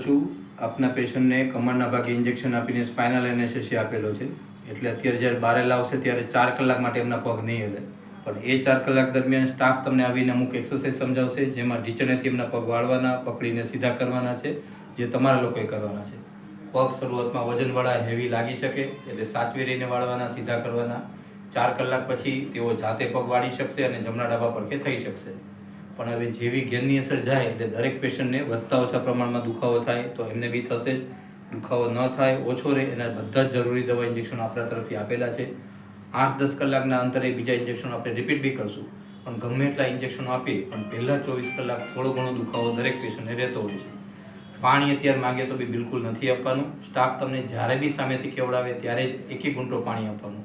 છું આપના પેશન્ટને કમરના ભાગે ઇન્જેક્શન આપીને સ્પાઇનલ એનેસ્થેસિયા આપેલો છે. એટલે અત્યારે જ્યારે બહાર લાવશે ત્યારે 4 કલાક માટે એમના પગ નહીં હલે, પણ એ 4 કલાક દરમિયાન સ્ટાફ તમને આવીને અમુક એક્સરસાઇઝ સમજાવશે, જેમાં ઢીંચણેથી એમના પગ વાળવાના, પકડીને સીધા કરવાના છે, જે તમારા લોકોએ કરવાના છે. પગ શરૂઆતમાં વજનવાળા હેવી લાગી શકે એટલે સાચવી રહીને વાળવાના, સીધા કરવાના. 4 કલાક પછી તેઓ જાતે પગ વાળી શકશે અને જમણા ડાબા પડખે થઈ શકશે. પણ હવે જેવી ઘેરની અસર જાય એટલે દરેક પેશન્ટને વધતા ઓછા પ્રમાણમાં દુખાવો થાય તો એમને બી થશે જ. દુખાવો ન થાય, ઓછો રહે એના બધા જ જરૂરી દવા ઇન્જેક્શનો આપણા તરફથી આપેલા છે. 8-10 કલાકના અંતરે બીજા ઇન્જેક્શનો આપણે રિપીટ બી કરશું, પણ ગમે એટલા ઇન્જેક્શનો આપીએ પણ પહેલાં 24 કલાક થોડો ઘણો દુખાવો દરેક પેશન્ટને રહેતો હોય છે. પાણી અત્યારે માગે તો બી બિલકુલ નથી આપવાનું. સ્ટાફ તમને જ્યારે બી સામેથી કેવડાવે ત્યારે જ 1 ઘૂંટો પાણી આપવાનું.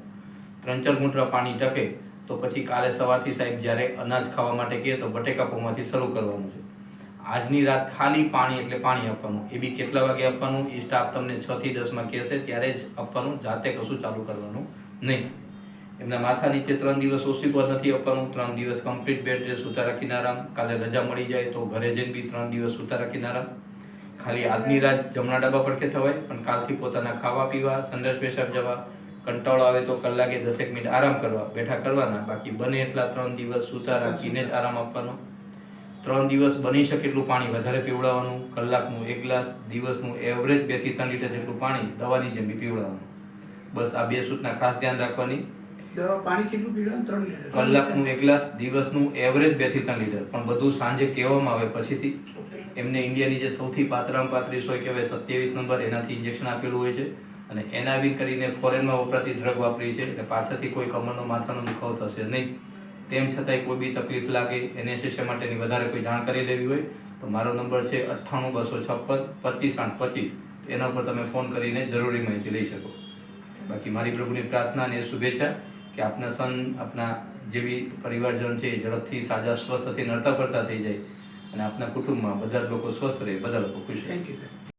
3-4 ઘૂંટડા પાણી ટકે તો પછી કાલે સવારથી સાહેબ જ્યારે અનાજ ખાવા માટે કહે તો બટેકા પૌવાથી શરૂ કરવાનું છે. આજની રાત ખાલી પાણી એટલે પાણી આપવાનું. એ બી કેટલા વાગે આપવાનું એ સ્ટાફ તમને 6 થી 10 કહેશે ત્યારે જ આપવાનું, જાતે કશું ચાલુ કરવાનું નહીં. એમના માથા નીચે 3 દિવસ ઓસીપોર નથી આપવાનું. 3 દિવસ કમ્પ્લીટ બેડ રેસ્ટ, સૂતા રાખીને આરામ. કાલે રજા મળી જાય તો ઘરે જઈને બી 3 દિવસ સૂતા રાખીને આરામ. ખાલી આજની રાત જમણા ડાબા પડખે થવાય, પણ કાલથી પોતાના ખાવા પીવા, સંડાસ પેશાબ જવા, કંટાળો આવે તો કલાકે 10 મિનિટ આરામ કરવા બેઠા કરવાના. બાકી બને એટલા 3 દિવસ સૂતા રાખીને જ આરામ આપવાનો. 3 દિવસ બની શકે એટલું પાણી વધારે પીવડાવવાનું. કલાકનું 1 ગ્લાસ, દિવસનું એવરેજ 2 થી 3 લીટર જેટલું પાણી દવાની જેમ બી પીવડાવવાનું. બસ આ 2 સૂચના ખાસ ધ્યાન રાખવાની. દવા પાણી કેટલું પીવાનું? 3 લીટર. કલાકનું 1 ગ્લાસ, દિવસનું એવરેજ 2 થી 3 લીટર. પણ બધું સાંજે કહેવામાં આવે પછીથી. એમને ઇન્ડિયાની જે સૌથી પાતળામાં પાતળી સોય કહેવાય 27 નંબર, એનાથી ઇન્જેક્શન આપેલું હોય છે. અને એનાવિન કરીને ફોરેનમાં વપરાતી ડ્રગ વાપરી છે, એટલે પાછળથી કોઈ કમરનો માથાનો દુખાવો થશે નહીં. તેમ છતાંય કોઈ બી તકલીફ લાગે, એનેસ્થેસિયા માટેની વધારે કોઈ જાણકારી લેવી હોય તો મારો નંબર છે 98 256 25 825. એના ઉપર તમે ફોન કરીને જરૂરી માહિતી લઈ શકો. બાકી મારી પ્રભુની પ્રાર્થના અને શુભેચ્છા કે આપના સન, આપના જે બી પરિવારજન છે એ ઝડપથી સાજા સ્વસ્થ થઈને નડતા ફરતા થઈ જાય અને આપના કુટુંબમાં બધા જ લોકો સ્વસ્થ રહે, બધા લોકો ખુશ રહે. Thank you sir.